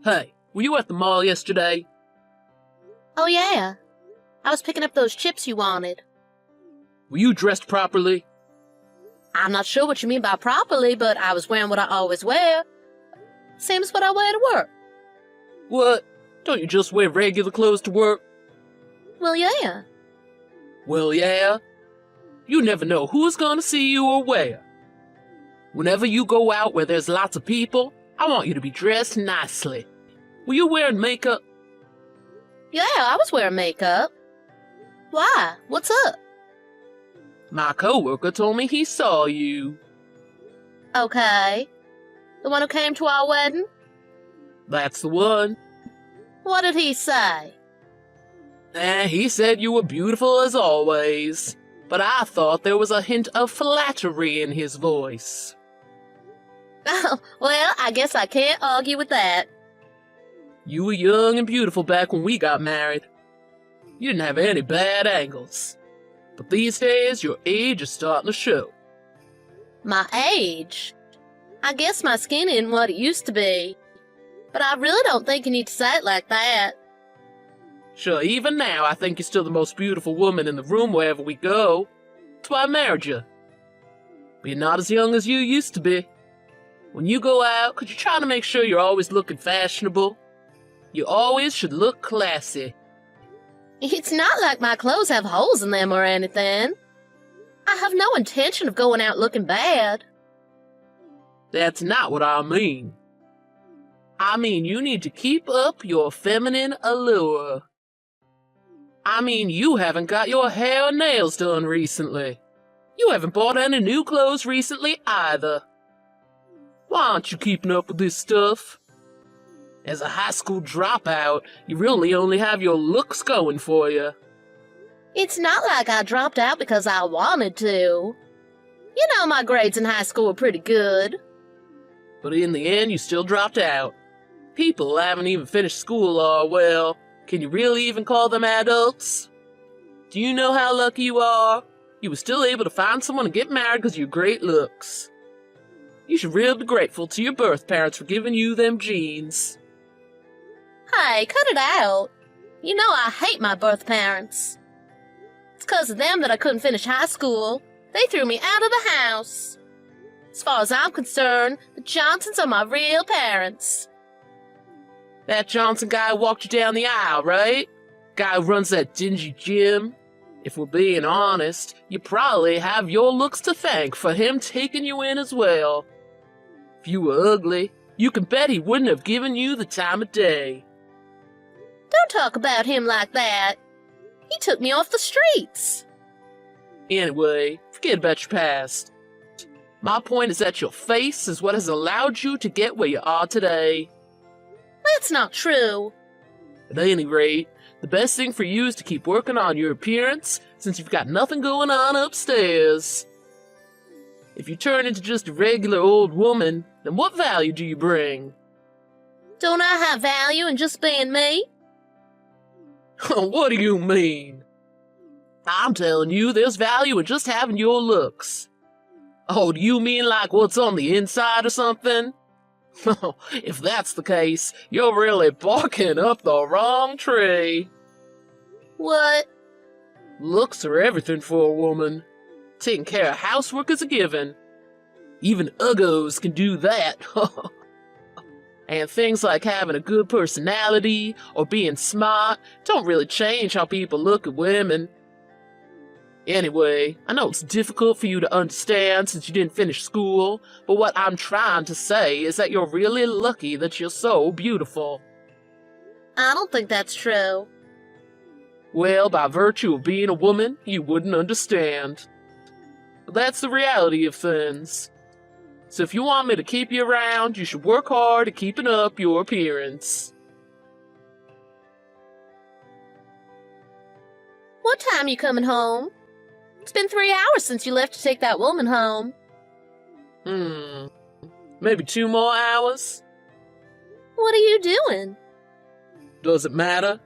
Hey, were you at the mall yesterday? Oh yeah, I was picking up those chips you wanted. Were you dressed properly? I'm not sure what you mean by properly, but I was wearing what I always wear. Same as what I wear to work. What? Don't you just wear regular clothes to work? Well, yeah. Well, yeah. You never know who's gonna see you or where. Whenever you go out where there's lots of people, I want you to be dressed nicely. Were you wearing makeup? Yeah, I was wearing makeup. Why? What's up? My coworker told me he saw you. Okay. The one who came to our wedding? That's the one. What did he say? He said you were beautiful as always, but I thought there was a hint of flattery in his voice. Oh, well, I guess I can't argue with that. You were young and beautiful back when we got married. You didn't have any bad angles. But these days, your age is starting to show. My age? I guess my skin isn't what it used to be. But I really don't think you need to say it like that. Sure, even now, I think you're still the most beautiful woman in the room wherever we go. That's why I married you. But you're not as young as you used to be. When you go out, could you try to make sure you're always looking fashionable? You always should look classy. It's not like my clothes have holes in them or anything. I have no intention of going out looking bad. That's not what I mean. I mean you need to keep up your feminine allure. I mean you haven't got your hair or nails done recently. You haven't bought any new clothes recently either. Why aren't you keeping up with this stuff? As a high school dropout, you really only have your looks going for you. It's not like I dropped out because I wanted to. You know my grades in high school were pretty good. But in the end, you still dropped out. People who haven't even finished school are, well, can you really even call them adults? Do you know how lucky you are? You were still able to find someone to get married because of your great looks. You should really be grateful to your birth parents for giving you them genes. Hey, cut it out. You know I hate my birth parents. It's because of them that I couldn't finish high school. They threw me out of the house. As far as I'm concerned, the Johnsons are my real parents. That Johnson guy walked you down the aisle, right? Guy who runs that dingy gym. If we're being honest, you probably have your looks to thank for him taking you in as well. If you were ugly, you can bet he wouldn't have given you the time of day. Don't talk about him like that. He took me off the streets. Anyway, forget about your past. My point is that your face is what has allowed you to get where you are today. That's not true. At any rate, the best thing for you is to keep working on your appearance since you've got nothing going on upstairs. If you turn into just a regular old woman, then what value do you bring? Don't I have value in just being me? What do you mean? I'm telling you, there's value in just having your looks. Oh, do you mean like what's on the inside or something? If that's the case, you're really barking up the wrong tree. What? Looks are everything for a woman. Taking care of housework is a given. Even uggos can do that. And things like having a good personality or being smart don't really change how people look at women. Anyway, I know it's difficult for you to understand since you didn't finish school, but what I'm trying to say is that you're really lucky that you're so beautiful. I don't think that's true. Well, by virtue of being a woman, you wouldn't understand. But that's the reality of things. So if you want me to keep you around, you should work hard at keeping up your appearance. What time you coming home? It's been 3 hours since you left to take that woman home. Maybe 2 more hours? What are you doing? Does it matter?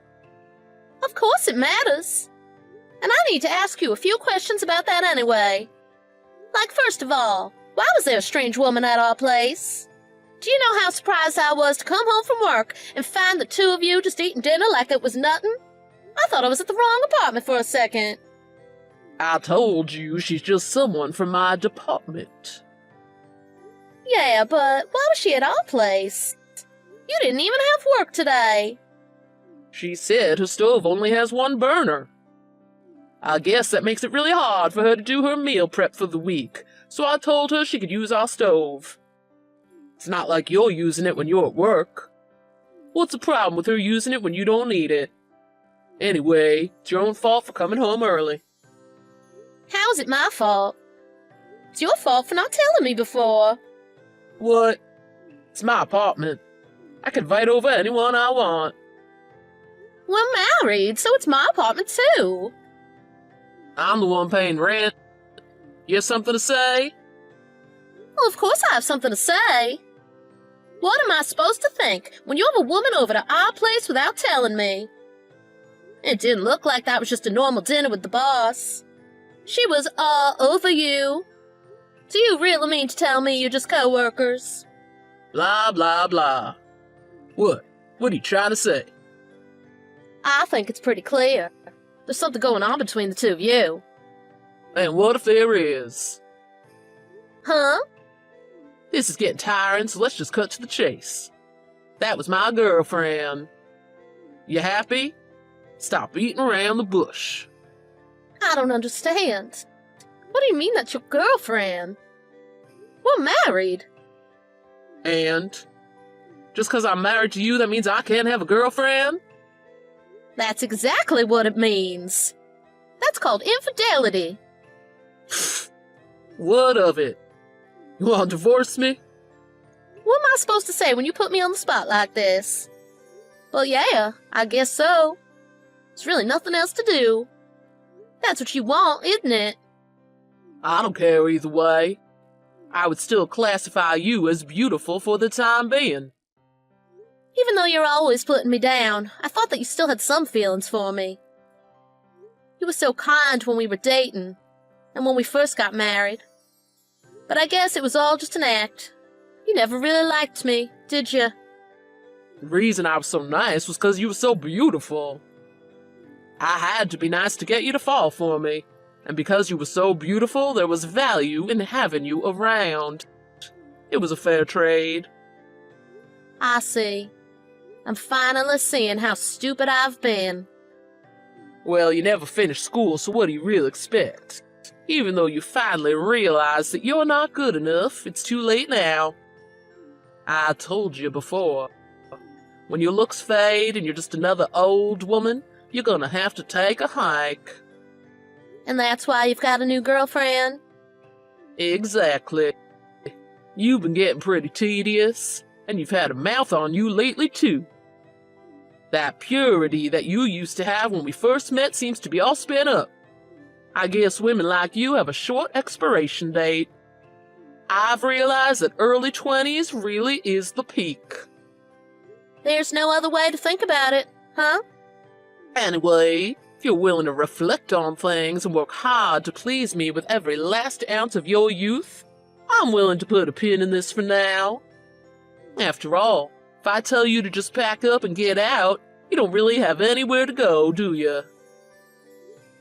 Of course it matters. And I need to ask you a few questions about that anyway. Like, first of all, why was there a strange woman at our place? Do you know how surprised I was to come home from work and find the two of you just eating dinner like it was nothing? I thought I was at the wrong apartment for a second. I told you she's just someone from my department. Yeah, but why was she at our place? You didn't even have work today. She said her stove only has one burner. I guess that makes it really hard for her to do her meal prep for the week, so I told her she could use our stove. It's not like you're using it when you're at work. What's the problem with her using it when you don't need it? Anyway, it's your own fault for coming home early. How is it my fault? It's your fault for not telling me before. What? It's my apartment. I can invite over anyone I want. We're married, so it's my apartment too. I'm the one paying rent. You have something to say? Well, of course I have something to say. What am I supposed to think when you have a woman over to our place without telling me? It didn't look like that was just a normal dinner with the boss. She was all over you. Do you really mean to tell me you're just co-workers? Blah, blah, blah. What? What are you trying to say? I think it's pretty clear. There's something going on between the two of you. And what if there is? Huh? This is getting tiring, so let's just cut to the chase. That was my girlfriend. You happy? Stop beating around the bush. I don't understand. What do you mean that's your girlfriend? We're married. And? Just because I'm married to you, that means I can't have a girlfriend? That's exactly what it means. That's called infidelity. What of it? You want to divorce me? What am I supposed to say when you put me on the spot like this? Well, yeah, I guess so. There's really nothing else to do. That's what you want, isn't it? I don't care either way. I would still classify you as beautiful for the time being. Even though you're always putting me down, I thought that you still had some feelings for me. You were so kind when we were dating, and when we first got married. But I guess it was all just an act. You never really liked me, did you? The reason I was so nice was because you were so beautiful. I had to be nice to get you to fall for me. And because you were so beautiful, there was value in having you around. It was a fair trade. I see. I'm finally seeing how stupid I've been. Well, you never finished school, so what do you really expect? Even though you finally realize that you're not good enough, it's too late now. I told you before. When your looks fade and you're just another old woman, you're gonna have to take a hike. And that's why you've got a new girlfriend? Exactly. You've been getting pretty tedious, and you've had a mouth on you lately, too. That purity that you used to have when we first met seems to be all spent up. I guess women like you have a short expiration date. I've realized that early 20s really is the peak. There's no other way to think about it, huh? Anyway, if you're willing to reflect on things and work hard to please me with every last ounce of your youth, I'm willing to put a pin in this for now. After all, if I tell you to just pack up and get out, you don't really have anywhere to go, do you?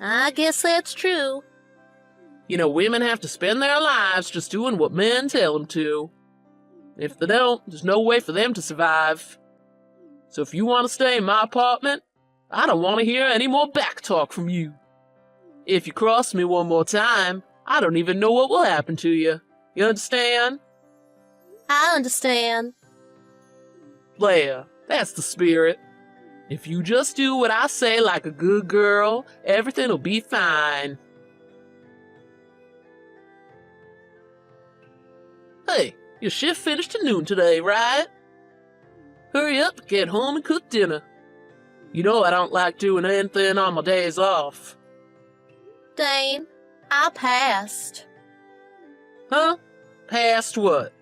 I guess that's true. You know, women have to spend their lives just doing what men tell them to. If they don't, there's no way for them to survive. So if you want to stay in my apartment, I don't want to hear any more back talk from you. If you cross me one more time, I don't even know what will happen to you. You understand? I understand. There, that's the spirit. If you just do what I say like a good girl, everything'll be fine. Hey, your shift finished at noon today, right? Hurry up, get home and cook dinner. You know I don't like doing anything on my days off. Dane, I passed. Huh? Past what?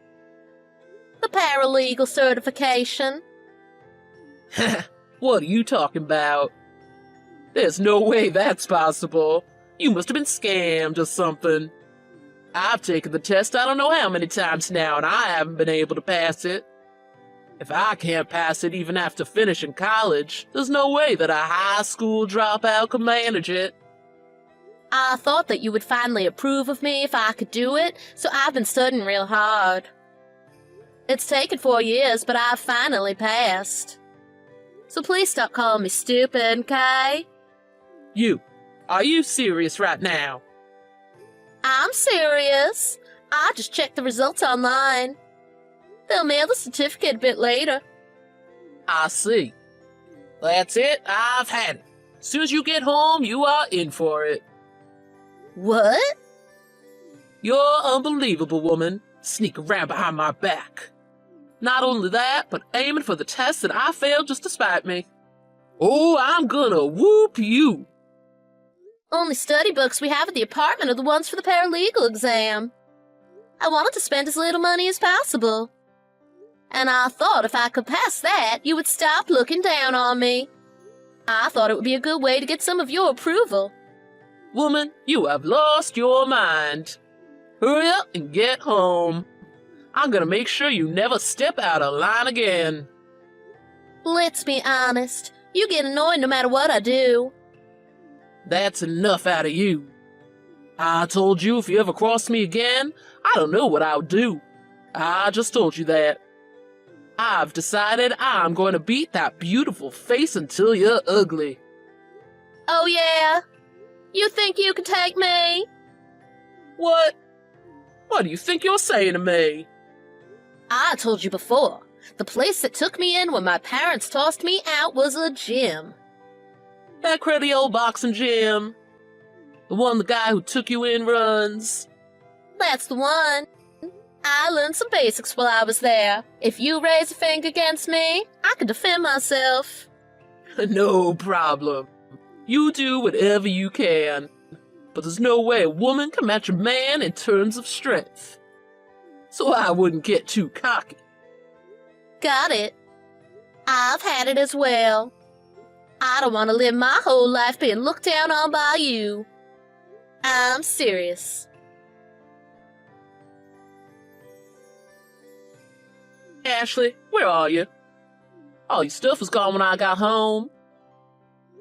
The paralegal certification. What are you talking about? There's no way that's possible. You must have been scammed or something. I've taken the test I don't know how many times now, and I haven't been able to pass it. If I can't pass it even after finishing college, there's no way that a high school dropout could manage it. I thought that you would finally approve of me if I could do it, so I've been studying real hard. It's taken 4 years, but I've finally passed. So please stop calling me stupid, okay? Are you serious right now? I'm serious. I just checked the results online. They'll mail the certificate a bit later. I see. That's it, I've had it. As soon as you get home, you are in for it. What? You're unbelievable, woman. Sneak around behind my back. Not only that, but aiming for the test that I failed just to spite me. Oh, I'm gonna whoop you. Only study books we have at the apartment are the ones for the paralegal exam. I wanted to spend as little money as possible. And I thought if I could pass that, you would stop looking down on me. I thought it would be a good way to get some of your approval. Woman, you have lost your mind. Hurry up and get home. I'm gonna make sure you never step out of line again. Let's be honest. You get annoyed no matter what I do. That's enough out of you. I told you if you ever cross me again, I don't know what I'll do. I just told you that. I've decided I'm going to beat that beautiful face until you're ugly. Oh yeah? You think you can take me? What? What do you think you're saying to me? I told you before. The place that took me in when my parents tossed me out was a gym. That cruddy old boxing gym. The one the guy who took you in runs. That's the one. I learned some basics while I was there. If you raise a finger against me, I can defend myself. No problem. You do whatever you can. But there's no way a woman can match a man in terms of strength. So I wouldn't get too cocky. Got it. I've had it as well. I don't want to live my whole life being looked down on by you. I'm serious. Ashley, where are you? All your stuff was gone when I got home.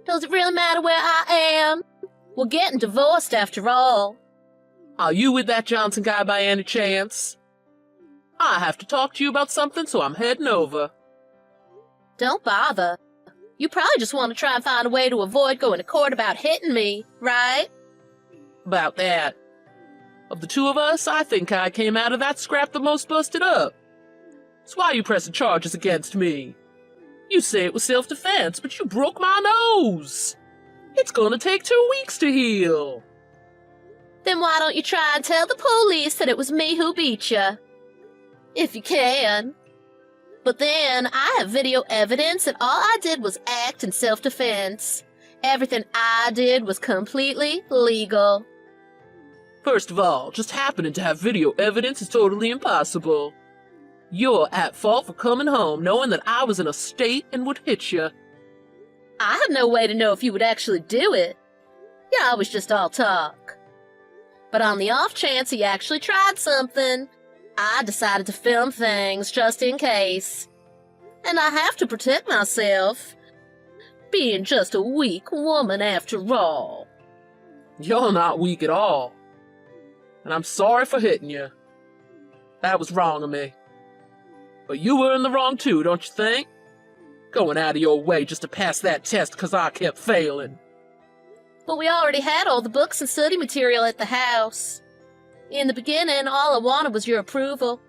Does it really matter where I am? We're getting divorced after all. Are you with that Johnson guy by any chance? I have to talk to you about something, so I'm heading over. Don't bother. You probably just want to try and find a way to avoid going to court about hitting me, right? About that. Of the two of us, I think I came out of that scrap the most busted up. That's why you pressing charges against me. You say it was self-defense, but you broke my nose. It's gonna take 2 weeks to heal. Then why don't you try and tell the police that it was me who beat you? If you can. But then, I have video evidence that all I did was act in self-defense. Everything I did was completely legal. First of all, just happening to have video evidence is totally impossible. You're at fault for coming home knowing that I was in a state and would hit you. I had no way to know if you would actually do it. Yeah, I was just all talk. But on the off chance he actually tried something, I decided to film things just in case. And I have to protect myself. Being just a weak woman after all. You're not weak at all. And I'm sorry for hitting you. That was wrong of me. But you were in the wrong too, don't you think? Going out of your way just to pass that test because I kept failing. But we already had all the books and study material at the house. In the beginning, all I wanted was your approval.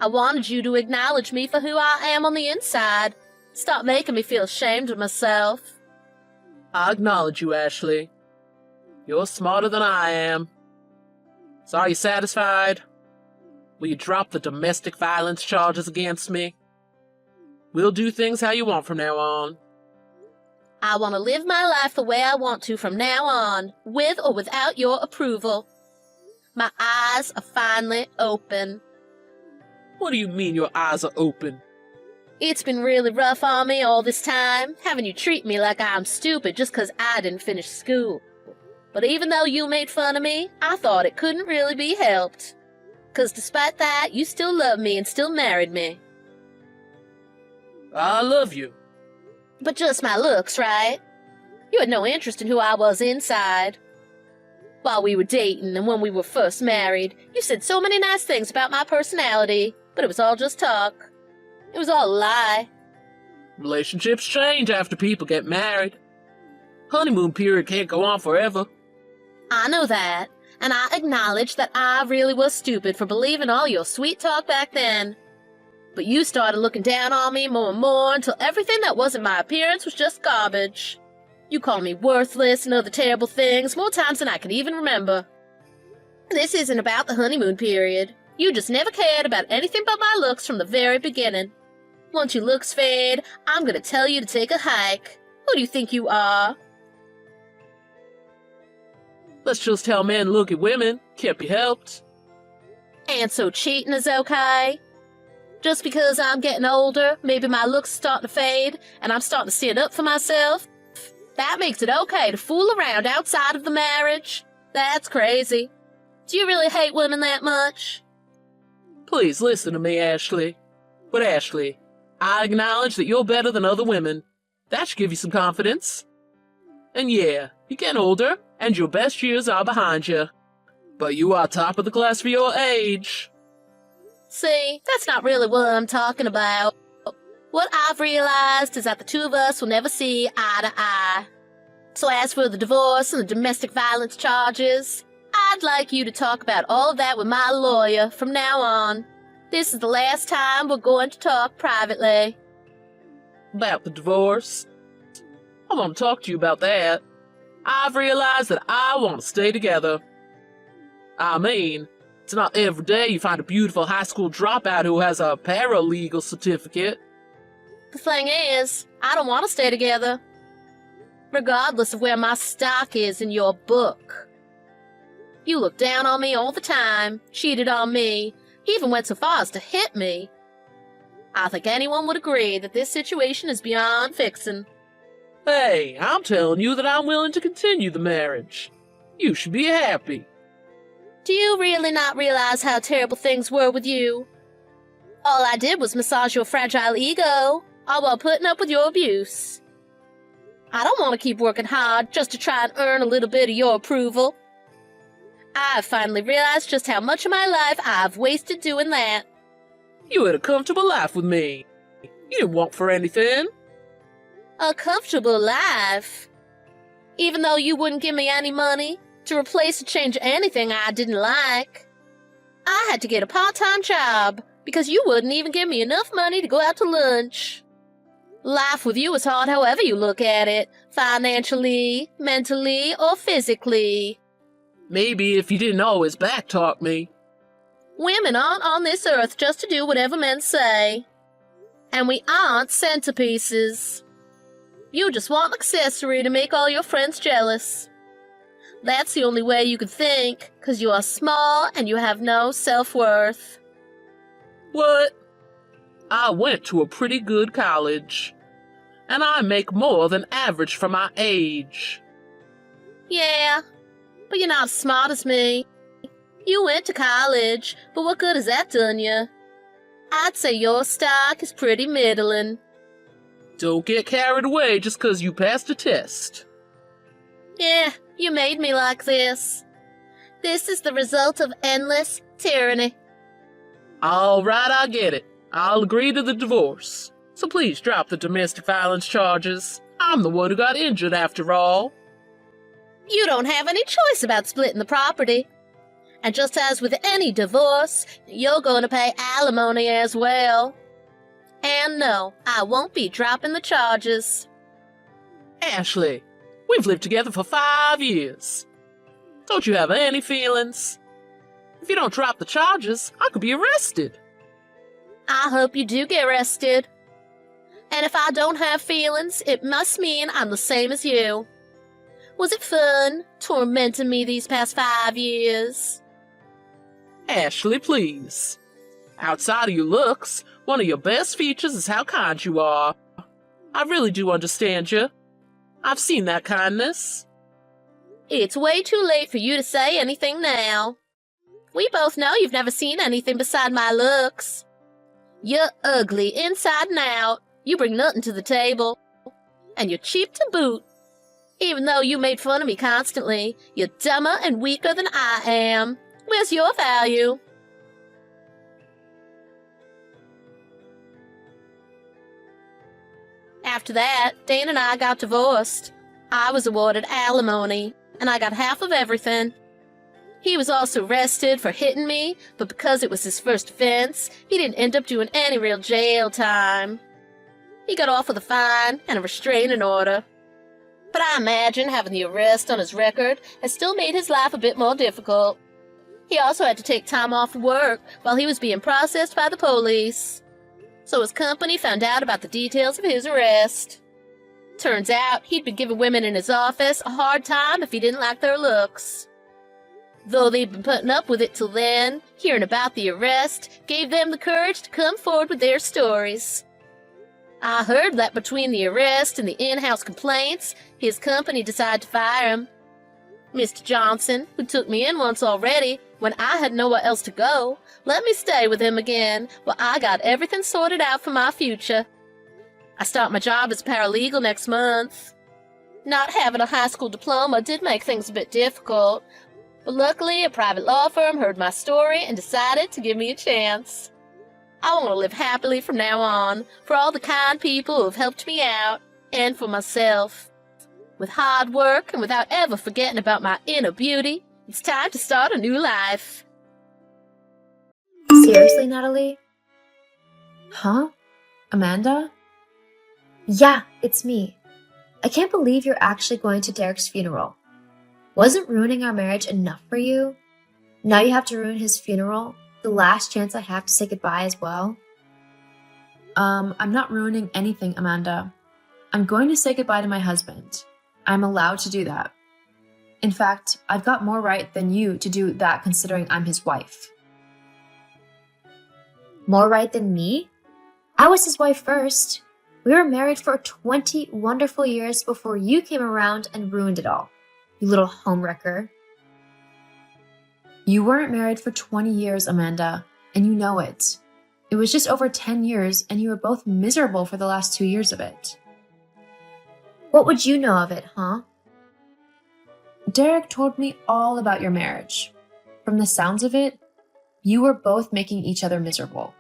I wanted you to acknowledge me for who I am on the inside. Stop making me feel ashamed of myself. I acknowledge you, Ashley. You're smarter than I am. So are you satisfied? Will you drop the domestic violence charges against me? We'll do things how you want from now on. I want to live my life the way I want to from now on, with or without your approval. My eyes are finally open. What do you mean your eyes are open? It's been really rough on me all this time, having you treat me like I'm stupid just 'cause I didn't finish school. But even though you made fun of me, I thought it couldn't really be helped. 'Cause despite that, you still loved me and still married me. I love you. But just my looks, right? You had no interest in who I was inside. While we were dating and when we were first married, you said so many nice things about my personality, but it was all just talk. It was all a lie. Relationships change after people get married. Honeymoon period can't go on forever. I know that, and I acknowledge that I really was stupid for believing all your sweet talk back then. But you started looking down on me more and more until everything that wasn't my appearance was just garbage. You called me worthless and other terrible things more times than I can even remember. This isn't about the honeymoon period. You just never cared about anything but my looks from the very beginning. Once your looks fade, I'm gonna tell you to take a hike. Who do you think you are? Let's just tell men look at women. Can't be helped. And so cheating is okay? Just because I'm getting older, maybe my looks start to fade, and I'm starting to stand up for myself? That makes it okay to fool around outside of the marriage? That's crazy. Do you really hate women that much? Please listen to me, Ashley. But Ashley, I acknowledge that you're better than other women. That should give you some confidence. And yeah, you're getting older, and your best years are behind you. But you are top of the class for your age. See, that's not really what I'm talking about. What I've realized is that the two of us will never see eye to eye. So as for the divorce and the domestic violence charges, I'd like you to talk about all of that with my lawyer from now on. This is the last time we're going to talk privately. About the divorce? I want to talk to you about that. I've realized that I want to stay together. I mean, it's not every day you find a beautiful high school dropout who has a paralegal certificate. The thing is, I don't want to stay together. Regardless of where my stock is in your book. You look down on me all the time, cheated on me, even went so far as to hit me. I think anyone would agree that this situation is beyond fixing. Hey, I'm telling you that I'm willing to continue the marriage. You should be happy. Do you really not realize how terrible things were with you? All I did was massage your fragile ego, all while putting up with your abuse. I don't want to keep working hard just to try and earn a little bit of your approval. I've finally realized just how much of my life I've wasted doing that. You had a comfortable life with me. You didn't want for anything. A comfortable life? Even though you wouldn't give me any money to replace or change anything I didn't like. I had to get a part-time job because you wouldn't even give me enough money to go out to lunch. Life with you is hard however you look at it, financially, mentally, or physically. Maybe if you didn't always backtalk me. Women aren't on this earth just to do whatever men say. And we aren't centerpieces. You just want an accessory to make all your friends jealous. That's the only way you could think, 'cause you are small and you have no self-worth. What? I went to a pretty good college. And I make more than average for my age. Yeah, but you're not as smart as me. You went to college, but what good has that done you? I'd say your stock is pretty middling. Don't get carried away just 'cause you passed a test. Yeah, you made me like this. This is the result of endless tyranny. All right, I get it. I'll agree to the divorce. So please drop the domestic violence charges. I'm the one who got injured after all. You don't have any choice about splitting the property. And just as with any divorce, you're going to pay alimony as well. And no, I won't be dropping the charges. Ashley, we've lived together for 5 years. Don't you have any feelings? If you don't drop the charges, I could be arrested. I hope you do get arrested. And if I don't have feelings, it must mean I'm the same as you. Was it fun, tormenting me these past 5 years? Ashley, please. Outside of your looks, one of your best features is how kind you are. I really do understand you. I've seen that kindness. It's way too late for you to say anything now. We both know you've never seen anything beside my looks. You're ugly inside and out. You bring nothing to the table. And you're cheap to boot. Even though you made fun of me constantly, you're dumber and weaker than I am. Where's your value? After that, Dan and I got divorced. I was awarded alimony, and I got half of everything. He was also arrested for hitting me, but because it was his first offense, he didn't end up doing any real jail time. He got off with a fine and a restraining order. But I imagine having the arrest on his record has still made his life a bit more difficult. He also had to take time off work while he was being processed by the police. So his company found out about the details of his arrest. Turns out he'd been giving women in his office a hard time if he didn't like their looks. Though they'd been putting up with it till then, hearing about the arrest gave them the courage to come forward with their stories. I heard that between the arrest and the in-house complaints, his company decided to fire him. Mr. Johnson, who took me in once already, when I had nowhere else to go, let me stay with him again while I got everything sorted out for my future. I start my job as paralegal next month. Not having a high school diploma did make things a bit difficult, but luckily a private law firm heard my story and decided to give me a chance. I want to live happily from now on, for all the kind people who have helped me out, and for myself. With hard work and without ever forgetting about my inner beauty, it's time to start a new life. Seriously, Natalie? Huh? Amanda? Yeah, it's me. I can't believe you're actually going to Derek's funeral. Wasn't ruining our marriage enough for you? Now you have to ruin his funeral? The last chance I have to say goodbye as well? I'm not ruining anything, Amanda. I'm going to say goodbye to my husband. I'm allowed to do that. In fact, I've got more right than you to do that considering I'm his wife. More right than me? I was his wife first. We were married for 20 wonderful years before you came around and ruined it all. You little homewrecker. You weren't married for 20 years, Amanda, and you know it. It was just over 10 years, and you were both miserable for the last 2 years of it. What would you know of it, huh? Derek told me all about your marriage. From the sounds of it, you were both making each other miserable.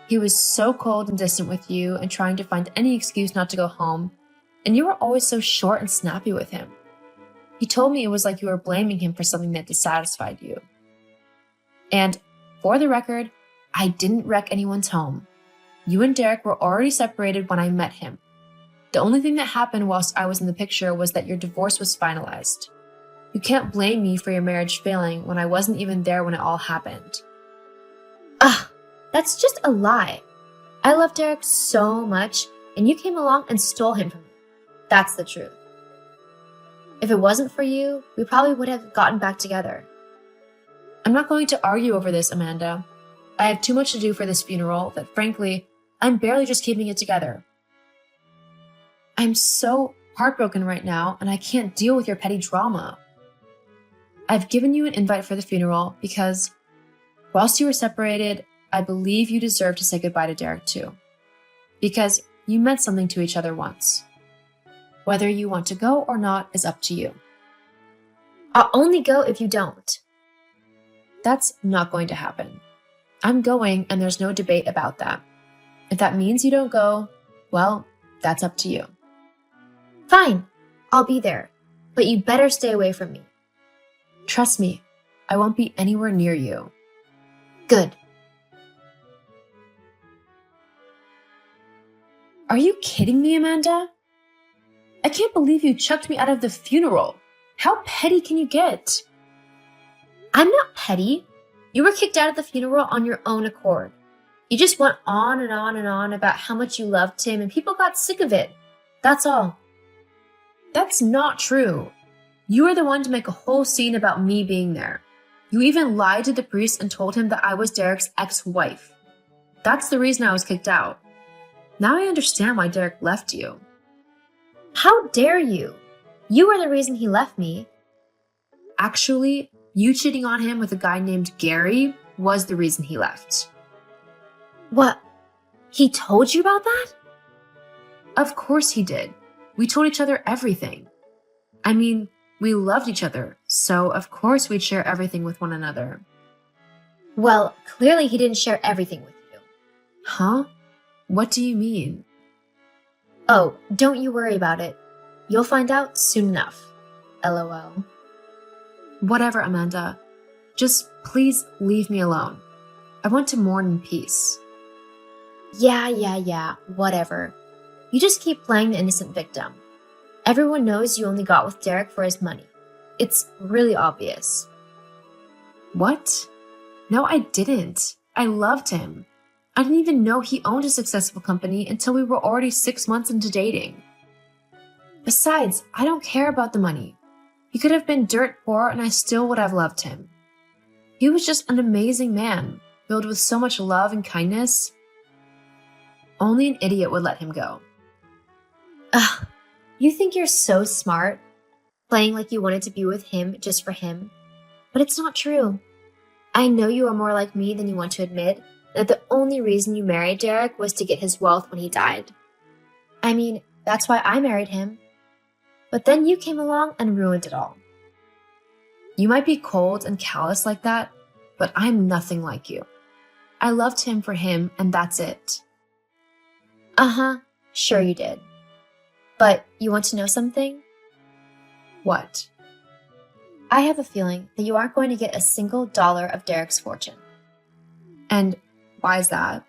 He was so cold and distant with you and trying to find any excuse not to go home, and you were always so short and snappy with him. He told me it was like you were blaming him for something that dissatisfied you. And, for the record, I didn't wreck anyone's home. You and Derek were already separated when I met him. The only thing that happened whilst I was in the picture was that your divorce was finalized. You can't blame me for your marriage failing when I wasn't even there when it all happened. Ugh, that's just a lie. I love Derek so much, and you came along and stole him from me. That's the truth. If it wasn't for you, we probably would have gotten back together. I'm not going to argue over this, Amanda. I have too much to do for this funeral that, frankly, I'm barely just keeping it together. I'm so heartbroken right now, and I can't deal with your petty drama. I've given you an invite for the funeral because, whilst you were separated, I believe you deserve to say goodbye to Derek too. Because you meant something to each other once. Whether you want to go or not is up to you. I'll only go if you don't. That's not going to happen. I'm going, and there's no debate about that. If that means you don't go, well, that's up to you. Fine, I'll be there, but you better stay away from me. Trust me, I won't be anywhere near you. Good. Are you kidding me, Amanda? I can't believe you chucked me out of the funeral. How petty can you get? I'm not petty. You were kicked out of the funeral on your own accord. You just went on and on and on about how much you loved him, and people got sick of it. That's all. That's not true. You were the one to make a whole scene about me being there. You even lied to the priest and told him that I was Derek's ex-wife. That's the reason I was kicked out. Now I understand why Derek left you. How dare you? You were the reason he left me. Actually, you cheating on him with a guy named Gary was the reason he left. What? He told you about that? Of course he did. We told each other everything. I mean, we loved each other, so of course we'd share everything with one another. Well, clearly he didn't share everything with you. Huh? What do you mean? Oh, don't you worry about it. You'll find out soon enough. LOL. Whatever, Amanda. Just please leave me alone. I want to mourn in peace. Yeah, whatever. You just keep playing the innocent victim. Everyone knows you only got with Derek for his money. It's really obvious. What? No, I didn't. I loved him. I didn't even know he owned a successful company until we were already 6 months into dating. Besides, I don't care about the money. He could have been dirt poor and I still would have loved him. He was just an amazing man, filled with so much love and kindness. Only an idiot would let him go. Ugh, you think you're so smart, playing like you wanted to be with him just for him. But it's not true. I know you are more like me than you want to admit, that the only reason you married Derek was to get his wealth when he died. I mean, that's why I married him. But then you came along and ruined it all. You might be cold and callous like that, but I'm nothing like you. I loved him for him, and that's it. Uh-huh, sure you did. But you want to know something? What? I have a feeling that you aren't going to get a single dollar of Derek's fortune. And why is that?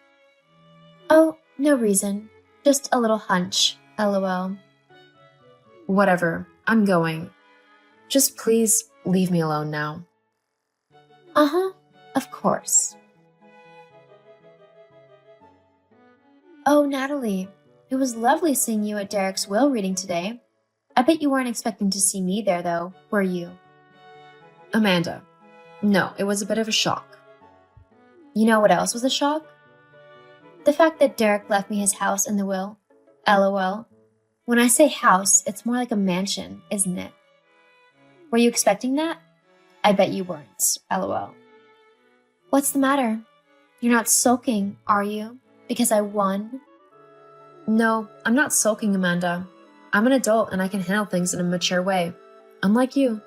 Oh, no reason. Just a little hunch, LOL. Whatever, I'm going. Just please leave me alone now. Uh-huh, of course. Oh, Natalie, it was lovely seeing you at Derek's will reading today. I bet you weren't expecting to see me there, though, were you? Amanda, no, it was a bit of a shock. You know what else was a shock? The fact that Derek left me his house in the will. LOL. When I say house, it's more like a mansion, isn't it? Were you expecting that? I bet you weren't. LOL. What's the matter? You're not sulking, are you? Because I won? No, I'm not sulking, Amanda. I'm an adult and I can handle things in a mature way. Unlike you.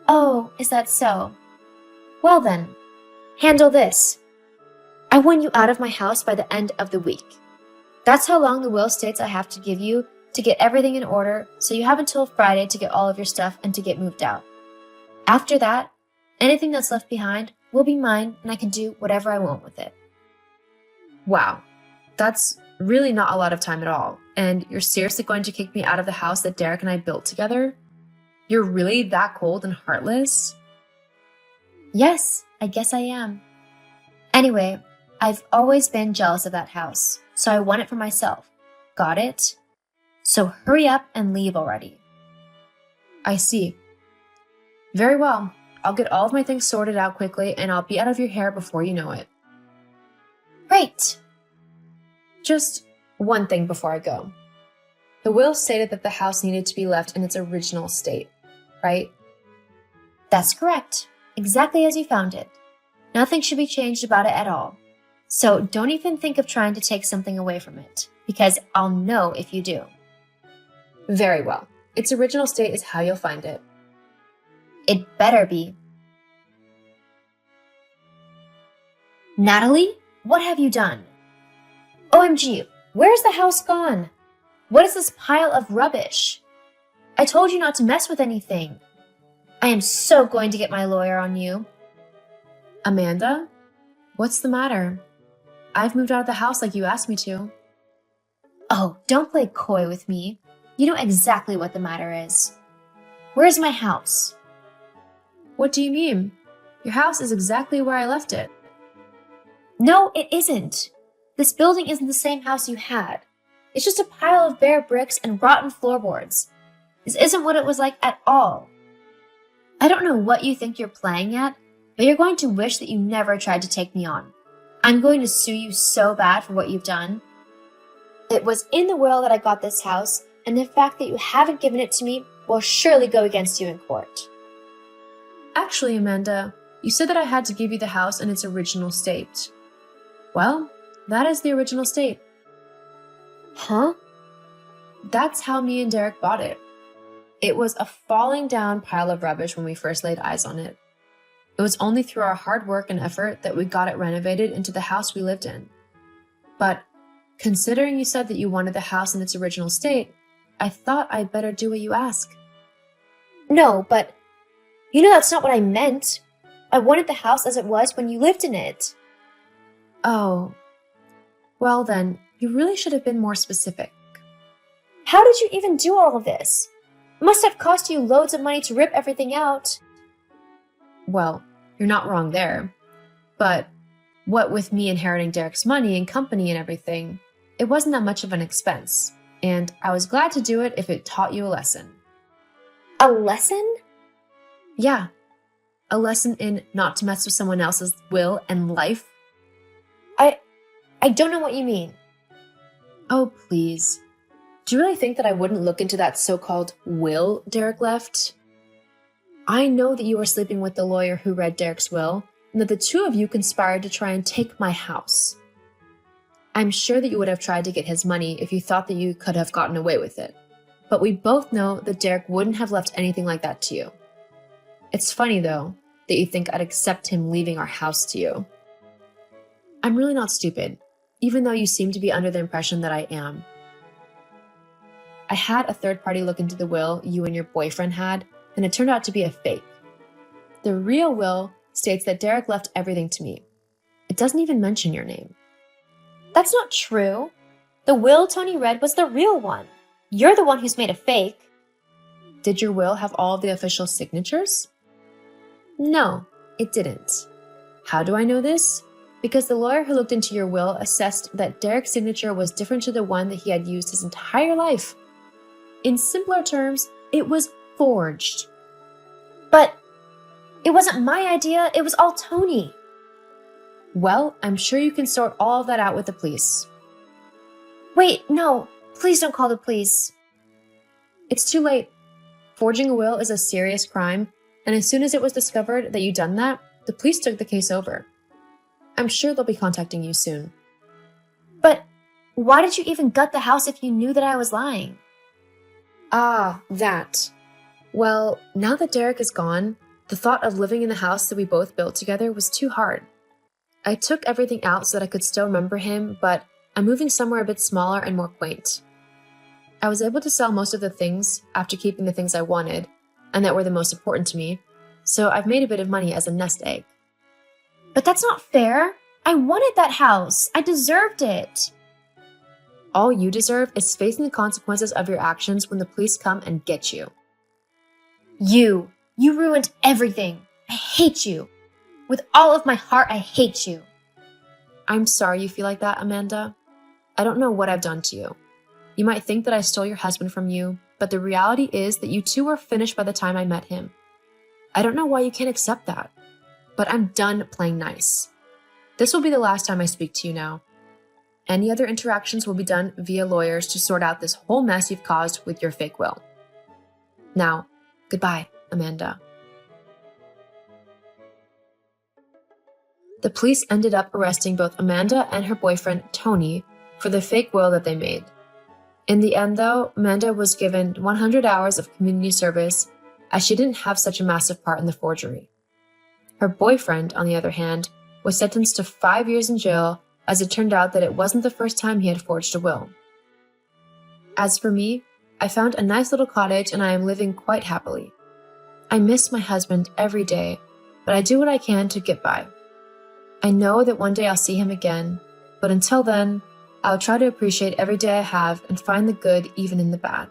Oh, is that so? Well then, handle this. I want you out of my house by the end of the week. That's how long the will states I have to give you to get everything in order, so you have until Friday to get all of your stuff and to get moved out. After that, anything that's left behind will be mine and I can do whatever I want with it. Wow, that's really not a lot of time at all. And you're seriously going to kick me out of the house that Derek and I built together? You're really that cold and heartless? Yes, I guess I am. Anyway, I've always been jealous of that house, so I want it for myself. Got it? So hurry up and leave already. I see. Very well. I'll get all of my things sorted out quickly and I'll be out of your hair before you know it. Great. Just one thing before I go. The will stated that the house needed to be left in its original state, right? That's correct. Exactly as you found it. Nothing should be changed about it at all. So don't even think of trying to take something away from it, because I'll know if you do. Very well. Its original state is how you'll find it. It better be. Natalie, what have you done? OMG, where's the house gone? What is this pile of rubbish? I told you not to mess with anything. I am so going to get my lawyer on you. Amanda? What's the matter? I've moved out of the house like you asked me to. Oh, don't play coy with me. You know exactly what the matter is. Where's my house? What do you mean? Your house is exactly where I left it. No, it isn't. This building isn't the same house you had. It's just a pile of bare bricks and rotten floorboards. This isn't what it was like at all. I don't know what you think you're playing at, but you're going to wish that you never tried to take me on. I'm going to sue you so bad for what you've done. It was in the will that I got this house, and the fact that you haven't given it to me will surely go against you in court. Actually, Amanda, you said that I had to give you the house in its original state. Well, that is the original state. Huh? That's how me and Derek bought it. It was a falling down pile of rubbish when we first laid eyes on it. It was only through our hard work and effort that we got it renovated into the house we lived in. But considering you said that you wanted the house in its original state, I thought I'd better do what you ask. No, but you know that's not what I meant. I wanted the house as it was when you lived in it. Oh, well then, you really should have been more specific. How did you even do all of this? It must have cost you loads of money to rip everything out. Well, you're not wrong there. But what with me inheriting Derek's money and company and everything, it wasn't that much of an expense. And I was glad to do it if it taught you a lesson. A lesson? Yeah, a lesson in not to mess with someone else's will and life. I don't know what you mean. Oh, please. Do you really think that I wouldn't look into that so-called will Derek left? I know that you were sleeping with the lawyer who read Derek's will, and that the two of you conspired to try and take my house. I'm sure that you would have tried to get his money if you thought that you could have gotten away with it. But we both know that Derek wouldn't have left anything like that to you. It's funny, though, that you think I'd accept him leaving our house to you. I'm really not stupid, even though you seem to be under the impression that I am. I had a third party look into the will you and your boyfriend had, and it turned out to be a fake. The real will states that Derek left everything to me. It doesn't even mention your name. That's not true. The will Tony read was the real one. You're the one who's made a fake. Did your will have all of the official signatures? No, it didn't. How do I know this? Because the lawyer who looked into your will assessed that Derek's signature was different to the one that he had used his entire life. In simpler terms, it was forged. But it wasn't my idea, it was all Tony. Well, I'm sure you can sort all of that out with the police. Wait, no, please don't call the police. It's too late. Forging a will is a serious crime, and as soon as it was discovered that you'd done that, the police took the case over. I'm sure they'll be contacting you soon. But why did you even gut the house if you knew that I was lying? Ah, that. Well, now that Derek is gone, the thought of living in the house that we both built together was too hard. I took everything out so that I could still remember him, but I'm moving somewhere a bit smaller and more quaint. I was able to sell most of the things after keeping the things I wanted, and that were the most important to me, so I've made a bit of money as a nest egg. But that's not fair. I wanted that house. I deserved it. All you deserve is facing the consequences of your actions when the police come and get you. You ruined everything. I hate you. With all of my heart, I hate you. I'm sorry you feel like that, Amanda. I don't know what I've done to you. You might think that I stole your husband from you, but the reality is that you two were finished by the time I met him. I don't know why you can't accept that, but I'm done playing nice. This will be the last time I speak to you now. Any other interactions will be done via lawyers to sort out this whole mess you've caused with your fake will. Now, goodbye, Amanda. The police ended up arresting both Amanda and her boyfriend, Tony, for the fake will that they made. In the end, though, Amanda was given 100 hours of community service as she didn't have such a massive part in the forgery. Her boyfriend, on the other hand, was sentenced to 5 years in jail as it turned out that it wasn't the first time he had forged a will. As for me, I found a nice little cottage and I am living quite happily. I miss my husband every day, but I do what I can to get by. I know that one day I'll see him again, but until then, I'll try to appreciate every day I have and find the good even in the bad.